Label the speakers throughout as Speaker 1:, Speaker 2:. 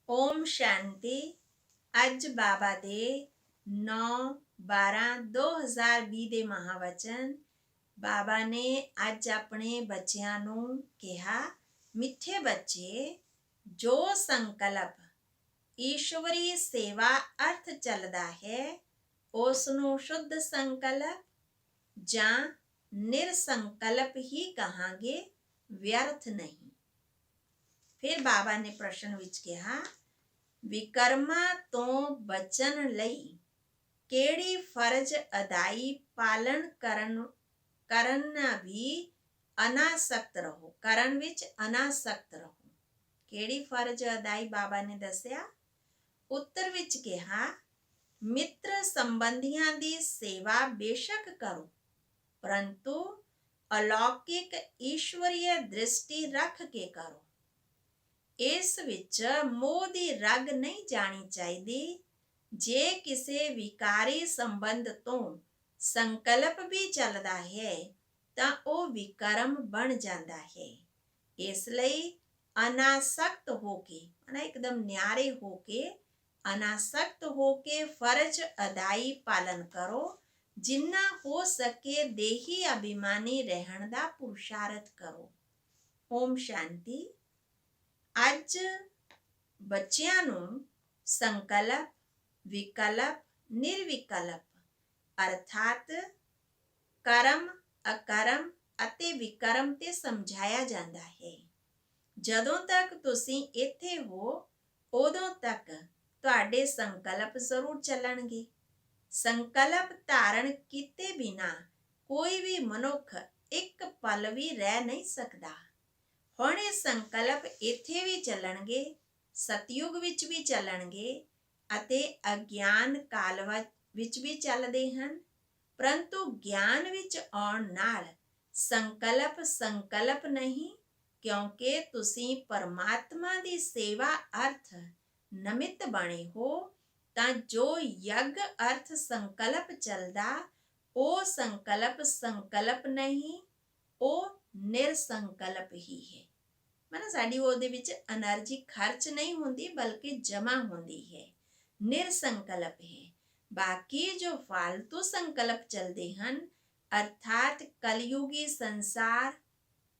Speaker 1: ਓਮ ਸ਼ਾਂਤੀ। ਅੱਜ ਬਾਬਾ ਦੇ 9/12/2020 ਦੇ ਮਹਾਵਚਨ। ਬਾਬਾ ਨੇ ਅੱਜ ਆਪਣੇ ਬੱਚਿਆਂ ਨੂੰ ਕਿਹਾ, ਮਿੱਠੇ ਬੱਚੇ, ਜੋ ਸੰਕਲਪ ਈਸ਼ਵਰੀ ਸੇਵਾ ਅਰਥ ਚੱਲਦਾ ਹੈ ਉਸ ਨੂੰ ਸ਼ੁੱਧ ਸੰਕਲਪ ਜਾਂ ਨਿਰਸੰਕਲਪ ਹੀ ਕਹਾਂਗੇ, ਵਿਅਰਥ ਨਹੀਂ। ਫਿਰ ਬਾਬਾ ਨੇ ਪ੍ਰਸ਼ਨ ਵਿੱਚ ਕਿਹਾ, ਵਿਕਰਮਾਂ ਤੋਂ ਬਚਣ ਲਈ ਕਿਹੜੀ ਫਰਜ਼ ਅਦਾਈ ਪਾਲਣ ਕਰਨ ਵੀ ਅਨਾਸਕਤ ਰਹੋ, ਕਰਨ ਵਿੱਚ ਅਨਾਸਕਤ ਰਹੋ। ਕਿਹੜੀ ਫਰਜ਼ ਅਦਾਈ ਬਾਬਾ ਨੇ ਦੱਸਿਆ। ਉੱਤਰ ਵਿੱਚ ਕਿਹਾ, ਮਿੱਤਰ ਸੰਬੰਧੀਆਂ ਦੀ ਸੇਵਾ ਬੇਸ਼ੱਕ ਕਰੋ, ਪਰੰਤੂ ਅਲੌਕਿਕ ਈਸ਼ਵਰੀय ਦ੍ਰਿਸ਼ਟੀ ਰੱਖ ਕੇ ਕਰੋ। ਇਸ ਵਿੱਚ ਮੋਹ ਦੀ ਰਗ ਨਹੀਂ ਜਾਣੀ ਚਾਹੀਦੀ। ਜੇ ਕਿਸੇ ਵਿਕਾਰੀ ਸੰਬੰਧ ਤੋਂ ਸੰਕਲਪ ਵੀ ਚੱਲਦਾ ਹੈ ਤਾਂ ਉਹ ਵਿਕਰਮ ਬਣ ਜਾਂਦਾ ਹੈ। ਇਸ ਲਈ ਅਨਾਸਕਤ ਹੋ ਕੇ, ਇੱਕਦਮ ਨਿਆਰੇ ਹੋ ਕੇ, ਅਨਾਸਕਤ ਹੋ ਕੇ ਫਰਜ਼ ਅਦਾਈ ਪਾਲਨ ਕਰੋ। ਜਿੰਨਾ ਹੋ ਸਕੇ ਦੇਹੀ ਅਭਿਮਾਨੀ ਰਹਿਣ ਦਾ ਪੁਰਸ਼ਾਰਥ ਕਰੋ। ਓਮ ਸ਼ਾਂਤੀ। ਅੱਜ ਬੱਚਿਆਂ ਨੂੰ ਸੰਕਲਪ, ਵਿਕਲਪ, ਨਿਰਵਿਕਲਪ ਅਰਥਾਤ ਕਰਮ, ਅਕਰਮ ਅਤੇ ਵਿਕਰਮ ਤੇ ਸਮਝਾਇਆ ਜਾਂਦਾ ਹੈ। ਜਦੋਂ ਤੱਕ ਤੁਸੀਂ ਇੱਥੇ ਹੋ ਉਦੋਂ ਤੱਕ ਤੁਹਾਡੇ ਸੰਕਲਪ ਜ਼ਰੂਰ ਚੱਲਣਗੇ। ਸੰਕਲਪ ਧਾਰਨ ਕੀਤੇ ਬਿਨਾ ਕੋਈ ਵੀ ਮਨੁੱਖ ਇੱਕ ਪਲ ਵੀ ਰਹਿ ਨਹੀਂ ਸਕਦਾ। ਹੁਣ ਇਹ ਸੰਕਲਪ ਇੱਥੇ ਵੀ ਚੱਲਣਗੇ, ਸਤਯੁਗ ਵਿੱਚ ਵੀ ਚੱਲਣਗੇ ਅਤੇ ਅਗਿਆਨ ਕਾਲ ਵਿੱਚ ਵੀ ਚੱਲਦੇ ਹਨ। ਪਰੰਤੂ ਗਿਆਨ ਵਿੱਚ ਆਉਣ ਨਾਲ ਸੰਕਲਪ ਨਹੀਂ, ਕਿਉਂਕਿ ਤੁਸੀਂ ਪਰਮਾਤਮਾ ਦੀ ਸੇਵਾ ਅਰਥ ਨਮਿੱਤ ਬਣੇ ਹੋ। ਤਾਂ ਜੋ ਯੱਗ ਅਰਥ ਸੰਕਲਪ ਚੱਲਦਾ, ਉਹ ਸੰਕਲਪ ਨਹੀਂ, ਉਹ ਨਿਰਸੰਕਲਪ ਹੀ ਹੈ। ਸਾਡੀ ਉਹਦੇ ਵਿੱਚ એનર્ਜੀ ਖਰਚ ਨਹੀਂ ਹੁੰਦੀ ਬਲਕਿ ਜਮਾ ਹੁੰਦੀ ਹੈ, ਨਿਰਸੰਕਲਪ ਹੈ। ਬਾਕੀ ਜੋ ਫਾਲਤੂ ਸੰਕਲਪ ਚੱਲਦੇ ਹਨ ਅਰਥਾਤ ਕਲਯੁਗੀ ਸੰਸਾਰ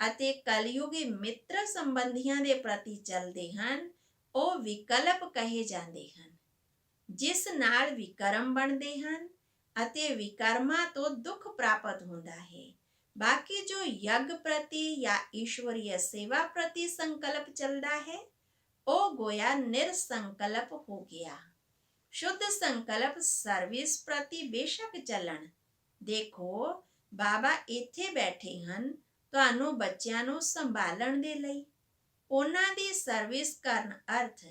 Speaker 1: ਅਤੇ ਕਲਯੁਗੀ ਮਿੱਤਰ ਸੰਬੰਧੀਆਂ ਦੇ ਪ੍ਰਤੀ ਚੱਲਦੇ ਹਨ, ਉਹ ਵਿਕਲਪ ਕਹੇ ਜਾਂਦੇ ਹਨ, ਜਿਸ ਨਾਲ ਵਿਕਰਮ ਬਣਦੇ ਹਨ ਅਤੇ ਵਿਕਰਮਾਂ ਤੋਂ ਦੁੱਖ ਪ੍ਰਾਪਤ ਹੁੰਦਾ ਹੈ। ਬਾਕੀ ਜੋ ਯੱਗ ਪ੍ਰਤੀ ਜਾਂ ਈਸ਼ਵਰੀय ਸੇਵਾ ਪ੍ਰਤੀ ਸੰਕਲਪ ਚੱਲਦਾ ਹੈ ਉਹ ਗੋਇਆ ਨਿਰਸੰਕਲਪ ਹੋ ਗਿਆ। ਸ਼ੁੱਧ ਸੰਕਲਪ ਸਰਵਿਸ ਪ੍ਰਤੀ ਬੇਸ਼ੱਕ ਚੱਲਣ। ਦੇਖੋ, ਬਾਬਾ ਇੱਥੇ ਬੈਠੇ ਹਨ ਤੁਹਾਨੂੰ ਬੱਚਿਆਂ ਨੂੰ ਸੰਭਾਲਣ ਦੇ ਲਈ। ਉਹਨਾਂ ਦੀ ਸਰਵਿਸ ਕਰਨ ਅਰਥ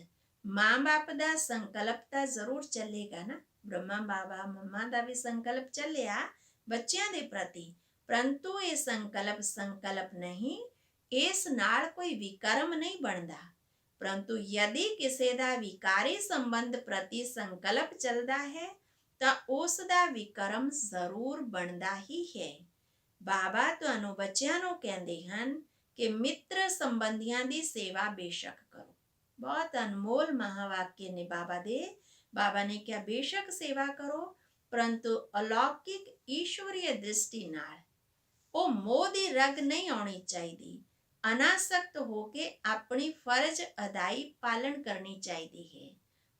Speaker 1: ਮਾਂ-ਬਾਪ ਦਾ ਸੰਕਲਪ ਤਾਂ ਜ਼ਰੂਰ ਚੱਲੇਗਾ ਨਾ। ਬ੍ਰਹਮਾ ਬਾਬਾ ਮੰਮਾ ਦਾ ਵੀ ਸੰਕਲਪ ਚੱਲਿਆ ਬੱਚਿਆਂ ਦੇ ਪ੍ਰਤੀ, ਪਰੰਤੂ ਇਹ ਸੰਕਲਪ ਨਹੀਂ, ਇਸ ਨਾਲ ਕੋਈ ਵਿਕਰਮ ਨਹੀਂ ਬਣਦਾ। ਪਰੰਤੂ ਯਦि ਕਿਸੇ ਦਾ ਵਿਕਾਰੀ ਸੰਬੰਧ ਪ੍ਰਤੀ ਸੰਕਲਪ ਚੱਲਦਾ ਹੈ ਤਾਂ ਉਸ ਦਾ ਵਿਕਰਮ ਜ਼ਰੂਰ ਬਣਦਾ ਹੀ ਹੈ। ਬਾਬਾ ਤੁਹਾਨੂੰ ਬੱਚਿਆਂ ਨੂੰ ਕਹਿੰਦੇ ਹਨ ਕਿ ਮਿੱਤਰ ਸੰਬੰਧੀਆਂ ਦੀ ਸੇਵਾ ਬੇਸ਼ੱਕ ਕਰੋ। ਬਹੁਤ ਅਨਮੋਲ ਮਹਾਵਾਕਿਆ ਨੇ ਬਾਬਾ ਦੇ। ਬਾਬਾ ਨੇ ਕਿਹਾ ਬੇਸ਼ੱਕ ਸੇਵਾ ਕਰੋ, ਪਰੰਤੂ ਅਲੌਕਿਕ ਈਸ਼ਵਰੀय ਦ੍ਰਿਸ਼ਟੀ ਨਾਲ। ਉਹ ਮੋਹ ਦੀ ਰਗ ਨਹੀਂ ਆਉਣੀ ਚਾਹੀਦੀ। ਅਨਾਸਕਤ ਹੋ ਕੇ ਆਪਣੀ ਫਰਜ਼ ਅਦਾਈ ਪਾਲਣ ਕਰਨੀ ਚਾਹੀਦੀ ਹੈ।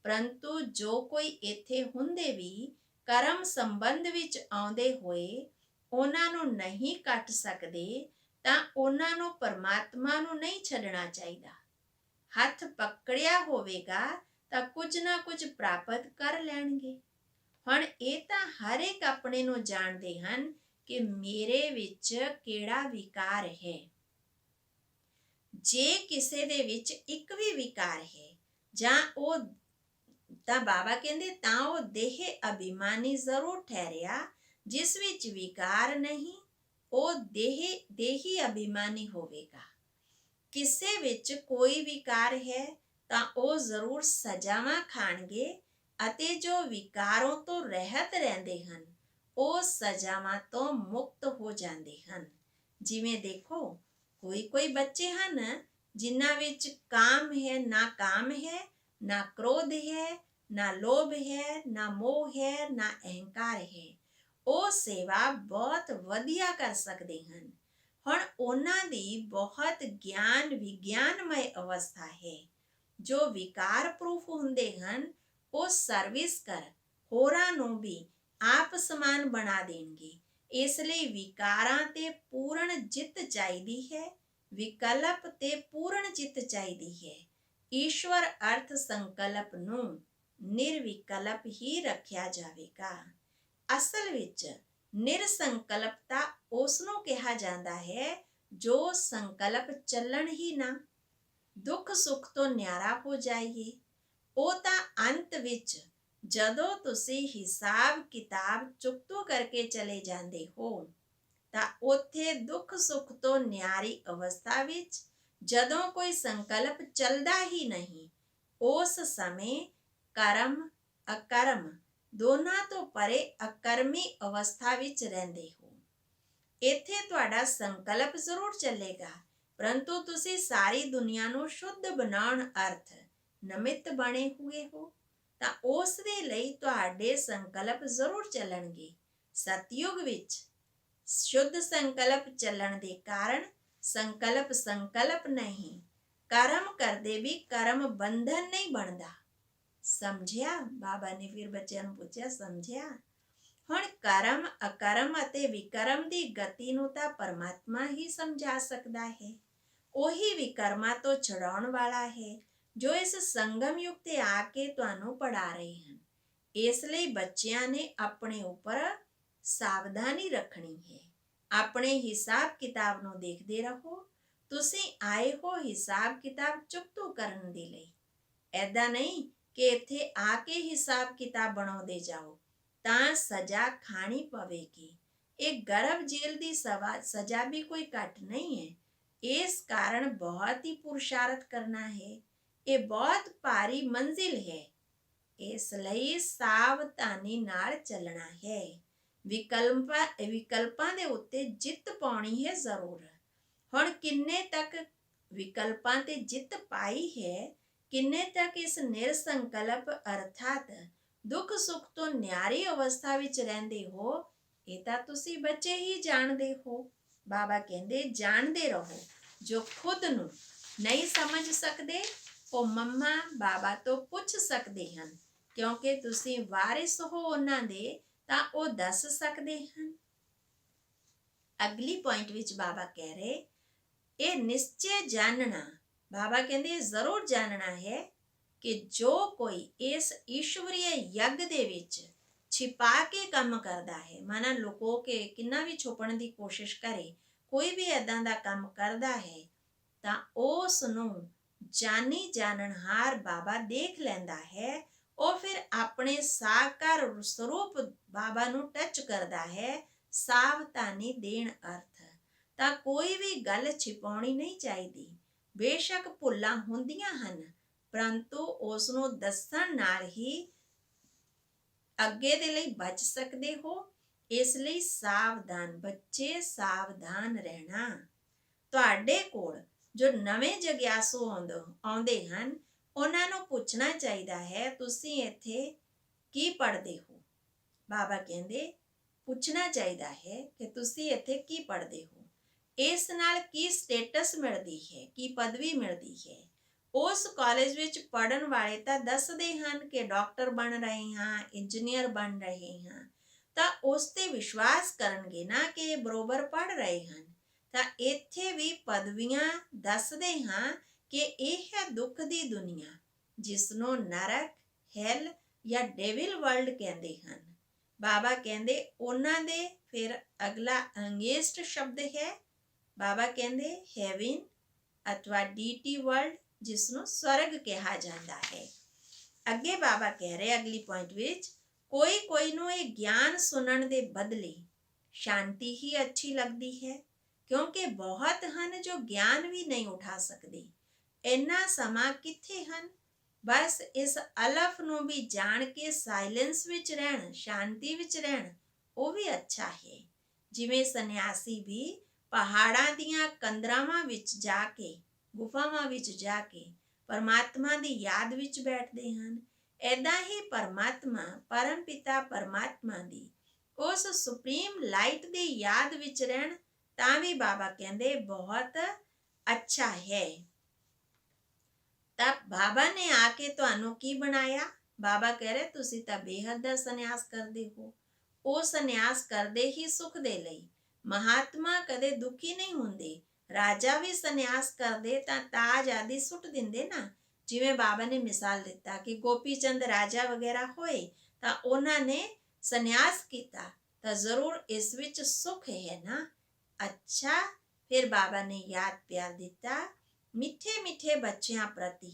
Speaker 1: ਪਰੰਤੂ ਜੋ ਕੋਈ ਇੱਥੇ ਹੁੰਦੇ ਵੀ ਕਰਮ ਸੰਬੰਧ ਵਿੱਚ ਆਉਂਦੇ ਹੋਏ ਉਹਨਾਂ ਨੂੰ ਨਹੀਂ ਕੱਟ ਸਕਦੇ ਤਾਂ ਉਹਨਾਂ ਨੂੰ ਪਰਮਾਤਮਾ ਨੂੰ ਨਹੀਂ ਛੱਡਣਾ ਚਾਹੀਦਾ। ਹੱਥ ਪਕੜਿਆ ਹੋਵੇਗਾ ਤਾਂ ਕੁਝ ਨਾ ਕੁਝ ਪ੍ਰਾਪਤ ਕਰ ਲੈਣਗੇ। ਹੁਣ ਇਹ ਤਾਂ ਹਰ ਇੱਕ ਆਪਣੇ ਨੂੰ ਜਾਣਦੇ ਹਨ ਕਿ ਮੇਰੇ ਵਿੱਚ ਕਿਹੜਾ ਵਿਕਾਰ ਹੈ। ਜੇ ਕਿਸੇ ਦੇ ਵਿੱਚ ਇੱਕ ਵੀ ਵਿਕਾਰ ਹੈ ਜਾਂ ਉਹ ਤਾਂ ਬਾਬਾ ਕਹਿੰਦੇ ਤਾਂ ਉਹ ਦੇਹ ਅਭਿਮਾਨੀ ਜ਼ਰੂਰ ਠਹਿਰਿਆ। ਜਿਸ ਵਿੱਚ ਵਿਕਾਰ ਨਹੀਂ ਉਹ ਦੇਹੀ ਅਭਿਮਾਨੀ ਹੋਵੇਗਾ। ਕਿਸੇ ਵਿੱਚ ਕੋਈ ਵਿਕਾਰ ਹੈ ਤਾਂ ਉਹ ਜ਼ਰੂਰ ਸਜ਼ਾਵਾਂ ਖਾਣਗੇ ਅਤੇ ਜੋ ਵਿਕਾਰਾਂ ਤੋਂ ਰਹਿਤ ਰਹਿੰਦੇ ਹਨ ਉਹ ਸਜ਼ਾਵਾਂ ਤੋਂ ਮੁਕਤ ਹੋ ਜਾਂਦੇ ਹਨ। ਜਿਵੇਂ ਦੇਖੋ, ਕੋਈ ਬੱਚੇ ਹਨ ਜਿਨ੍ਹਾਂ ਵਿੱਚ ਕਾਮ ਹੈ, ਨਾ ਕਾਮ ਹੈ, ਨਾ ਕ੍ਰੋਧ ਹੈ, ਨਾ ਲੋਭ ਹੈ, ਨਾ ਮੋਹ ਹੈ, ਨਾ ਅਹੰਕਾਰ ਹੈ। ਉਹ ਸੇਵਾ ਬਹੁਤ ਵਧੀਆ ਕਰ ਸਕਦੇ ਹਨ। ਹੁਣ ਉਹਨਾਂ ਦੀ ਬਹੁਤ ਗਿਆਨ ਵਿਗਿਆਨਮਈ ਅਵਸਥਾ ਹੈ। ਜੋ ਵਿਕਾਰ ਪ੍ਰੂਫ ਹੁੰਦੇ ਹਨ, ਉਹ ਸਰਵਿਸ ਕਰ ਹੋਰਾਂ ਨੂੰ ਵੀ ਆਪ ਸਮਾਨ ਬਣਾ ਦੇਣਗੇ। ਇਸ ਲਈ ਵਿਕਾਰਾਂ ਤੇ ਪੂਰਨ ਜਿੱਤ ਚਾਹੀਦੀ ਹੈ, ਵਿਕਲਪ ਤੇ ਪੂਰਨ ਜਿੱਤ ਚਾਹੀਦੀ ਹੈ। ਈਸ਼ਵਰ ਅਰਥ ਸੰਕਲਪ ਨੂੰ ਨਿਰਵਿਕਲਪ ਹੀ ਰੱਖਿਆ ਜਾਵੇਗਾ। ਅਸਲ ਵਿੱਚ ਨਿਰਸੰਕਲਪਤਾ ਉਸ ਨੂੰ ਕਿਹਾ ਜਾਂਦਾ ਹੈ ਜੋ ਸੰਕਲਪ ਚੱਲਣ ਹੀ ਨਾ, ਦੁੱਖ ਸੁੱਖ ਤੋਂ ਨਿਆਰਾ ਹੋ ਜਾਈਏ। ਉਹ ਤਾਂ ਅੰਤ ਵਿੱਚ ਜਦੋਂ ਤੁਸੀਂ ਹਿਸਾਬ ਕਿਤਾਬ ਚੁਕਤੋ ਕਰਕੇ ਚਲੇ ਜਾਂਦੇ ਹੋ, ਤਾਂ ਉੱਥੇ ਦੁੱਖ ਸੁੱਖ ਤੋਂ ਨਿਆਰੀ ਅਵਸਥਾ ਵਿੱਚ ਜਦੋਂ ਕੋਈ ਸੰਕਲਪ ਚੱਲਦਾ ਹੀ ਨਹੀਂ, ਉਸ ਸਮੇਂ ਕਰਮ ਅਕਰਮ ਦੋਨਾਂ ਤੋਂ ਪਰੇ ਅਕਰਮੀ ਅਵਸਥਾ ਵਿੱਚ ਰਹਿੰਦੇ ਹੋ। ਇੱਥੇ ਤੁਹਾਡਾ ਸੰਕਲਪ ਜ਼ਰੂਰ ਚੱਲੇਗਾ, ਪਰੰਤੂ ਤੁਸੀਂ ਸਾਰੀ ਦੁਨੀਆ ਨੂੰ ਸ਼ੁੱਧ ਬਣਾਉਣ ਅਰਥ ਨਮਿਤ ਬਣੇ ਹੋਏ ਹੋ, ਤਾਂ ਉਸ ਦੇ ਲਈ ਤੁਹਾਡੇ ਸੰਕਲਪ ਜ਼ਰੂਰ ਚੱਲਣਗੇ। ਸਤਯੁਗ ਵਿੱਚ ਸ਼ੁੱਧ ਸੰਕਲਪ ਚੱਲਣ ਦੇ ਕਾਰਨ ਸੰਕਲਪ ਨਹੀਂ, ਕਰਮ ਕਰਦੇ ਵੀ ਕਰਮ ਬੰਧਨ ਨਹੀਂ ਬਣਦਾ। ਸਮਝਿਆ? ਬਾਬਾ ਨੇ ਫਿਰ ਬੱਚਿਆਂ ਨੂੰ ਪੁੱਛਿਆ, ਸਮਝਿਆ? ਹੁਣ ਕਰਮ ਅਕਰਮ ਅਤੇ ਵਿਕਰਮ ਦੀ ਗਤੀ ਨੂੰ ਤਾਂ ਪਰਮਾਤਮਾ ਹੀ ਸਮਝਾ ਸਕਦਾ ਹੈ। ਉਹੀ ਵਿਕਰਮਾਂ ਤੋਂ ਛੁਡਾਉਣ ਵਾਲਾ ਹੈ, ਜੋ ਇਸ ਸੰਗਮ ਯੁੱਗ ਤੇ ਆ ਕੇ ਤੁਹਾਨੂੰ ਪੜ੍ਹਾ ਰਹੇ ਹਨ। ਇਸ ਲਈ ਬੱਚਿਆਂ ਨੇ ਆਪਣੇ ਉੱਪਰ ਸਾਵਧਾਨੀ ਰੱਖਣੀ ਹੈ। ਆਪਣੇ ਹਿਸਾਬ ਕਿਤਾਬ ਨੂੰ ਦੇਖਦੇ ਰਹੋ। ਤੁਸੀਂ ਆਏ ਹੋ ਹਿਸਾਬ ਕਿਤਾਬ ਚੁਕਤੋ ਕਰਨ ਦੇ ਲਈ। ਐਦਾਂ ਨਹੀਂ ਕਿ ਇੱਥੇ ਆ ਕੇ ਹਿਸਾਬ ਕਿਤਾਬ ਬਣਾਉਂਦੇ ਜਾਓ ਤਾਂ ਸਜ਼ਾ ਖਾਣੀ ਪਵੇਗੀ। ਇਹ ਗਰਭ ਜੇਲ੍ਹ ਦੀ ਸਜ਼ਾ ਵੀ ਕੋਈ ਘੱਟ ਨਹੀਂ ਹੈ। ਇਸ ਕਾਰਨ ਬਹੁਤ ਹੀ ਪੁਰਸ਼ਾਰਥ ਕਰਨਾ ਹੈ। ਇਹ ਬਹੁਤ ਭਾਰੀ ਮੰਜ਼ਿਲ ਹੈ। ਇਸ ਲਈ ਸਾਵਧਾਨੀ ਨਾਲ ਚੱਲਣਾ ਹੈ। ਵਿਕਲਪਾਂ ਦੇ ਉੱਤੇ ਜਿੱਤ ਪਾਉਣੀ ਹੈ ਜ਼ਰੂਰ। ਹੁਣ ਕਿੰਨੇ ਤੱਕ ਵਿਕਲਪਾਂ ਤੇ ਜਿੱਤ ਪਾਈ ਹੈ, ਕਿੰਨੇ ਤੱਕ ਇਸ ਨਿਰਸੰਕਲਪ ਅਰਥਾਤ ਦੁੱਖ ਸੁੱਖ ਤੋਂ ਨਿਆਰੀ ਅਵਸਥਾ ਵਿੱਚ ਰਹਿੰਦੇ ਹੋ, ਇਹ ਤਾਂ ਤੁਸੀਂ ਬੱਚੇ ਹੀ ਜਾਣਦੇ ਹੋ। ਬਾਬਾ ਕਹਿੰਦੇ ਜਾਣਦੇ ਰਹੋ। ਜੋ ਖੁਦ ਨੂੰ ਨਹੀਂ ਸਮਝ ਸਕਦੇ ਉਹ ਮੰਮਾ ਬਾਬਾ ਤੋਂ ਪੁੱਛ ਸਕਦੇ ਹਨ, ਕਿਉਂਕਿ ਤੁਸੀਂ ਵਾਰਿਸ ਹੋ ਉਹਨਾਂ ਦੇ, ਤਾਂ ਉਹ ਦੱਸ ਸਕਦੇ ਹਨ। ਅਗਲੀ ਪੁਆਇੰਟ ਵਿੱਚ ਬਾਬਾ ਕਹਿ ਰਹੇ, ਇਹ ਨਿਸ਼ਚੈ ਜਾਣਨਾ। ਬਾਬਾ ਕਹਿੰਦੇ ਇਹ ਜ਼ਰੂਰ ਜਾਣਨਾ ਹੈ ਕਿ ਜੋ ਕੋਈ ਇਸ ਈਸ਼ਵਰੀ ਯੱਗ ਦੇ ਵਿੱਚ ਛਿਪਾ ਕੇ ਕੰਮ ਕਰਦਾ ਹੈ, ਮਾਨਾ ਲੁਕੋ ਕੇ ਕਿੰਨਾ ਵੀ ਛੁਪਣ ਦੀ ਕੋਸ਼ਿਸ਼ ਕਰੇ, ਕੋਈ ਵੀ ਏਦਾਂ ਦਾ ਕੰਮ ਕਰਦਾ ਹੈ, ਤਾਂ ਉਸ ਨੂੰ ਜਾਨੀ ਜਾਣਨਹਾਰ ਬਾਬਾ ਦੇਖ ਲੈਂਦਾ ਹੈ। ਉਹ ਫਿਰ ਆਪਣੇ ਸਾਕਾਰ ਸਰੂਪ ਬਾਬਾ ਨੂੰ ਟੱਚ ਕਰਦਾ ਹੈ। ਸਾਵਧਾਨੀ ਦੇਣ ਅਰਥ ਤਾਂ ਕੋਈ ਵੀ ਗੱਲ ਛਿਪਾਉਣੀ ਨਹੀਂ ਚਾਹੀਦੀ। ਬੇਸ਼ੱਕ ਭੁੱਲਾਂ ਹੁੰਦੀਆਂ ਹਨ, ਪਰੰਤੂ ਉਸ ਨੂੰ ਦੱਸਣ ਨਾਲ ਹੀ ਅੱਗੇ ਦੇ ਲਈ ਬਚ ਸਕਦੇ ਹੋ। ਇਸ ਲਈ ਸਾਵਧਾਨ ਬੱਚੇ, ਸਾਵਧਾਨ ਰਹਿਣਾ। ਤੁਹਾਡੇ ਕੋਲ ਜੋ ਨਵੇਂ ਜਗਿਆਸੂ ਆਉਂਦੇ ਹਨ, ਉਹਨਾਂ ਨੂੰ ਪੁੱਛਣਾ ਚਾਹੀਦਾ ਹੈ ਤੁਸੀਂ ਇੱਥੇ ਕੀ ਪੜ੍ਹਦੇ ਹੋ। ਬਾਬਾ ਕਹਿੰਦੇ ਪੁੱਛਣਾ ਚਾਹੀਦਾ ਹੈ ਕਿ ਤੁਸੀਂ ਇੱਥੇ ਕੀ ਪੜ੍ਹਦੇ ਹੋ, ਇਸ ਨਾਲ ਕੀ ਸਟੇਟਸ ਮਿਲਦੀ ਹੈ, ਕੀ ਪਦਵੀ ਮਿਲਦੀ ਹੈ। ਉਸ ਕਾਲਜ ਵਿੱਚ ਪੜ੍ਹਨ ਵਾਲੇ ਤਾਂ ਦੱਸਦੇ ਹਨ ਕਿ ਡਾਕਟਰ ਬਣ ਰਹੇ ਹਾਂ, ਇੰਜੀਨੀਅਰ ਬਣ ਰਹੇ ਹਾਂ, ਤਾਂ ਉਸ ਤੇ ਵਿਸ਼ਵਾਸ ਕਰਨਗੇ ਨਾ ਕਿ ਇਹ ਬਰੋਬਰ ਪੜ੍ਹ ਰਹੇ ਹਨ। ਤਾਂ ਇੱਥੇ ਵੀ ਪਦਵੀਆਂ ਦੱਸਦੇ ਹਾਂ ਕਿ ਇਹ ਹੈ ਦੁੱਖ ਦੀ ਦੁਨੀਆ, ਜਿਸ ਨੂੰ ਨਰਕ, ਹੈਲ ਜਾਂ ਡੇਵਿਲ ਵਰਲਡ ਕਹਿੰਦੇ ਹਨ। ਬਾਬਾ ਕਹਿੰਦੇ ਉਹਨਾਂ ਦੇ ਫਿਰ ਅਗਲਾ ਅੰਗੇਸਟ ਸ਼ਬਦ ਹੈ। ਬਾਬਾ ਕਹਿੰਦੇ ਹੈਵਨ ਅਥਵਾ ਡੀਟੀ ਵਰਲਡ, ਜਿਸ ਨੂੰ ਸਵਰਗ ਕਿਹਾ ਜਾਂਦਾ ਹੈ। ਅੱਗੇ ਬਾਬਾ ਕਹਿ ਰਹੇ ਅਗਲੀ ਪੁਆਇੰਟ ਵਿੱਚ, ਕੋਈ ਨੂੰ ਇਹ ਗਿਆਨ ਸੁਣਨ ਦੇ ਬਦਲੇ ਸ਼ਾਂਤੀ ਹੀ ਅੱਛੀ ਲੱਗਦੀ ਹੈ, ਕਿਉਂਕਿ ਬਹੁਤ ਹਨ ਜੋ ਗਿਆਨ ਵੀ ਨਹੀਂ ਉਠਾ ਸਕਦੇ। ਇੰਨਾ ਸਮਾਂ ਕਿੱਥੇ ਹਨ। ਬਸ ਇਸ ਅਲਫ ਨੂੰ ਵੀ ਜਾਣ ਕੇ ਸਾਇਲੈਂਸ ਵਿੱਚ ਰਹਿਣ, ਸ਼ਾਂਤੀ ਵਿੱਚ ਰਹਿਣ, ਉਹ ਵੀ ਅੱਛਾ ਹੈ। ਜਿਵੇਂ ਸੰਨਿਆਸੀ ਵੀ ਪਹਾੜਾਂ ਦੀਆਂ ਕੰਦਰਾਵਾਂ ਵਿੱਚ ਜਾ ਕੇ, ਗੁਫਾਵਾਂ ਵਿੱਚ ਜਾ ਕੇ ਪਰਮਾਤਮਾ ਦੀ ਯਾਦ ਵਿੱਚ ਬੈਠਦੇ ਹਨ। ਏਦਾਂ ਹੀ ਪਰਮਾਤਮਾ, ਪਰਮ ਪਿਤਾ ਪਰਮਾਤਮਾ ਦੀ ਉਸ ਸੁਪਰੀਮ ਲਾਈਟ ਦੀ ਯਾਦ ਵਿੱਚ ਰਹਿਣ ਤਾਂ ਵੀ ਬਾਬਾ ਕਹਿੰਦੇ ਬਹੁਤ ਅੱਛਾ ਹੈ। ਤਾਂ ਬਾਬਾ ਨੇ ਆ ਕੇ ਤੁਹਾਨੂੰ ਕੀ ਬਣਾਇਆ? ਬਾਬਾ ਕਹਿ ਰਹੇ ਤੁਸੀਂ ਤਾਂ ਬੇਹੱਦ ਦਾ ਸੰਨਿਆਸ ਕਰਦੇ ਹੋ। ਉਹ ਸੰਨਿਆਸ ਕਰਦੇ ਹੀ ਸੁਖ ਦੇ ਲਈ। ਮਹਾਤਮਾ ਕਦੇ ਦੁਖੀ ਨਹੀਂ ਹੁੰਦੇ। ਰਾਜਾ ਵੀ ਸੰਨਿਆਸ ਕਰਦੇ ਤਾਂ ਤਾਜ ਆਦਿ ਸੁੱਟ ਦਿੰਦੇ ਨਾ। ਜਿਵੇਂ ਬਾਬਾ ਨੇ ਮਿਸਾਲ ਦਿੱਤਾ ਕਿ ਗੋਪੀ ਚੰਦ ਰਾਜਾ ਵਗੈਰਾ ਹੋਏ ਤਾਂ ਉਹਨਾਂ ਨੇ ਸੰਨਿਆਸ ਕੀਤਾ, ਤਾਂ ਜ਼ਰੂਰ ਇਸ ਵਿੱਚ ਸੁਖ ਹੈ ਨਾ। ਅੱਛਾ, ਫਿਰ ਬਾਬਾ ਨੇ ਯਾਦ ਪਿਆਰ ਦਿੱਤਾ ਮਿੱਠੇ ਮਿੱਠੇ ਬੱਚਿਆਂ ਪ੍ਰਤੀ।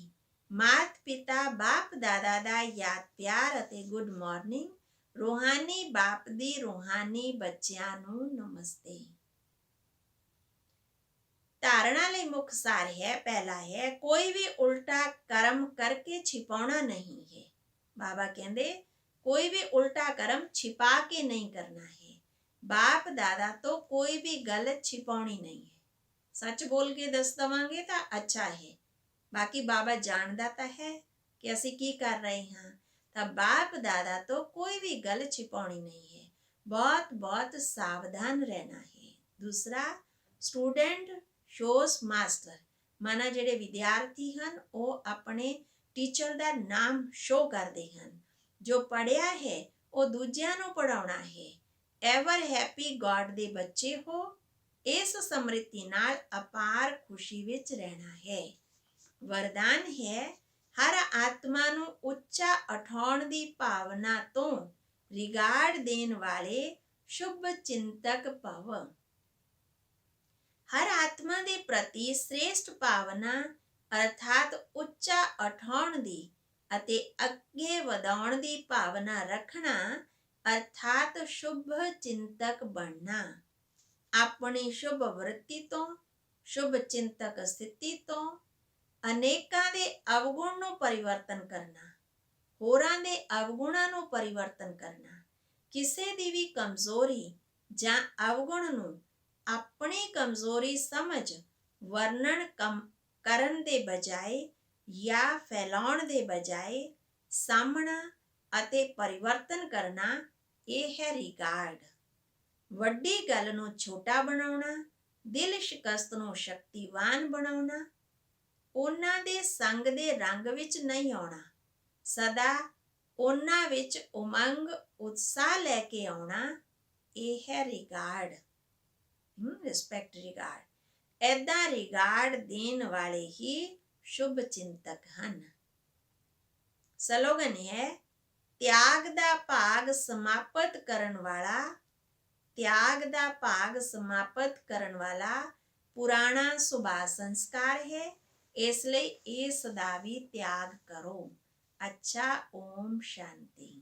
Speaker 1: ਮਾਤ ਪਿਤਾ ਬਾਪ ਦਾਦਾ ਦਾ ਯਾਦ ਪਿਆਰ ਅਤੇ ਗੁੱਡ ਮਾਰਨਿੰਗ। ਰੂਹਾਨੀ ਬਾਪ ਦੀ ਰੂਹਾਨੀ ਬੱਚਿਆਂ ਨੂੰ ਨਮਸਤੇ। ਧਾਰਨਾ ਲਈ ਮੁੱਖ ਸਾਰ ਹੈ। ਪਹਿਲਾ ਹੈ ਕੋਈ ਵੀ ਉਲਟਾ ਕਰਮ ਕਰਕੇ ਛਿਪਾਉਣਾ ਨਹੀਂ ਹੈ। ਬਾਬਾ ਕਹਿੰਦੇ ਕੋਈ ਵੀ ਉਲਟਾ ਕਰਮ ਛਿਪਾ ਕੇ ਨਹੀਂ ਕਰਨਾ ਹੈ। ਬਾਪ ਦਾਦਾ ਤੋਂ ਕੋਈ ਵੀ ਗੱਲ ਛਿਪਾਉਣੀ ਨਹੀਂ ਹੈ। ਸੱਚ ਬੋਲ ਕੇ ਦੱਸ ਦਵਾਂਗੇ ਤਾਂ ਅੱਛਾ ਹੈ। ਬਾਕੀ ਬਾਬਾ ਜਾਣਦਾ ਤਾਂ ਹੈ ਕਿ ਅਸੀਂ ਕੀ ਕਰ ਰਹੇ ਹਾਂ। ਤਾਂ ਬਾਪ ਦਾਦਾ ਤੋਂ ਕੋਈ ਵੀ ਗੱਲ ਛਿਪਾਉਣੀ ਨਹੀਂ ਹੈ। ਬਹੁਤ ਬਹੁਤ ਸਾਵਧਾਨ ਰਹਿਣਾ ਹੈ। ਦੂਸਰਾ, ਸਟੂਡੈਂਟ ਸ਼ੋਜ਼ ਮਾਸਟਰ, ਮਾਨਾ ਜਿਹੜੇ ਵਿਦਿਆਰਥੀ ਹਨ ਉਹ ਆਪਣੇ ਟੀਚਰ ਦਾ ਨਾਮ ਸ਼ੋ ਕਰਦੇ ਹਨ। ਜੋ ਪੜ੍ਹਿਆ ਹੈ ਉਹ ਦੂਜਿਆਂ ਨੂੰ ਪੜ੍ਹਾਉਣਾ ਹੈ। ਐਵਰ ਹੈਪੀ ਗॉड ਦੇ ਬੱਚੇ ਹੋ। ਇਸ ਸਮ੍ਰਿਤੀ ਨਾਲ ਅਪਾਰ ਖੁਸ਼ੀ ਵਿੱਚ ਰਹਿਣਾ ਹੈ। ਵਰਦਾਨ ਹੈ ਹਰ ਆਤਮਾ ਨੂੰ ਉੱਚਾ ਉਠਾਉਣ ਦੀ ਭਾਵਨਾ ਤੋਂ ਰਿਗਾਰਡ ਦੇਣ ਵਾਲੇ ਸ਼ੁਭ ਚਿੰਤਕ ਭਵ। ਹਰ ਆਤਮਾ ਦੇ ਪ੍ਰਤੀ ਸ੍ਰੇਸ਼ਟ ਭਾਵਨਾ ਅਰਥਾਤ ਉੱਚਾ ਉਠਾਉਣ ਦੀ ਅਤੇ ਅੱਗੇ ਵਧਾਉਣ ਦੀ ਭਾਵਨਾ ਰੱਖਣਾ ਅਰਥਾਤ ਸ਼ੁਭ ਚਿੰਤਕ ਬਣਨਾ। ਆਪਣੀ ਸ਼ੁਭ ਵਰਤੀ ਤੋਂ, ਸ਼ੁਭ ਚਿੰਤਕ ਸਥਿਤੀ ਤੋਂ ਅਨੇਕਾਂ ਦੇ ਅਵਗੁਣ ਨੂੰ ਪਰਿਵਰਤਨ ਕਰਨਾ, ਹੋਰਾਂ ਦੇ ਅਵਗੁਣਾਂ ਨੂੰ ਪਰਿਵਰਤਨ ਕਰਨਾ, ਕਿਸੇ ਦੀ ਵੀ ਕਮਜ਼ੋਰੀ ਜਾਂ ਅਵਗੁਣ ਨੂੰ ਆਪਣੀ ਕਮਜ਼ੋਰੀ ਸਮਝ ਵਰਣਨ ਕਰਨ ਦੇ ਬਜਾਏ ਜਾਂ ਫੈਲਾਉਣ ਦੇ ਬਜਾਏ ਸਾਹਮਣਾ ਅਤੇ ਪਰਿਵਰਤਨ ਕਰਨਾ, ਇਹ ਹੈ ਰਿਗਾਰਡ। ਵੱਡੀ ਗੱਲ ਨੂੰ ਛੋਟਾ ਬਣਾਉਣਾ, ਦਿਲ ਸ਼ਿਕਸਤ ਨੂੰ ਸ਼ਕਤੀਵਾਨ ਬਣਾਉਣਾ, ਉਹਨਾਂ ਦੇ ਸੰਗ ਦੇ ਰੰਗ ਵਿੱਚ ਨਹੀਂ ਆਉਣਾ, ਸਦਾ ਉਹਨਾਂ ਵਿੱਚ ਉਮੰਗ ਉਤਸ਼ਾਹ ਲੈ ਕੇ ਆਉਣਾ, ਇਹ ਹੈ ਰਿਗਾਰਡ। Respect regard. ਏਦਾਂ ਰਿਗਾਰਡ ਦੇਣ ਵਾਲੇ ਹੀ ਸ਼ੁਭ ਚਿੰਤਕ ਹਨ। ਸਲੋਗਨ ਹੈ ਤਿਆਗ ਦਾ ਭਾਗ ਸਮਾਪਤ ਕਰਨ ਵਾਲਾ। ਤਿਆਗ ਦਾ ਭਾਗ ਸਮਾਪਤ ਕਰਨ ਵਾਲਾ ਪੁਰਾਣਾ ਸੁਭਾਅ ਸੰਸਕਾਰ ਹੈ। ਇਸ ਲਈ ਇਸ ਦਾ ਵੀ ਤਿਆਗ ਕਰੋ। ਅੱਛਾ, ਓਮ ਸ਼ਾਂਤੀ।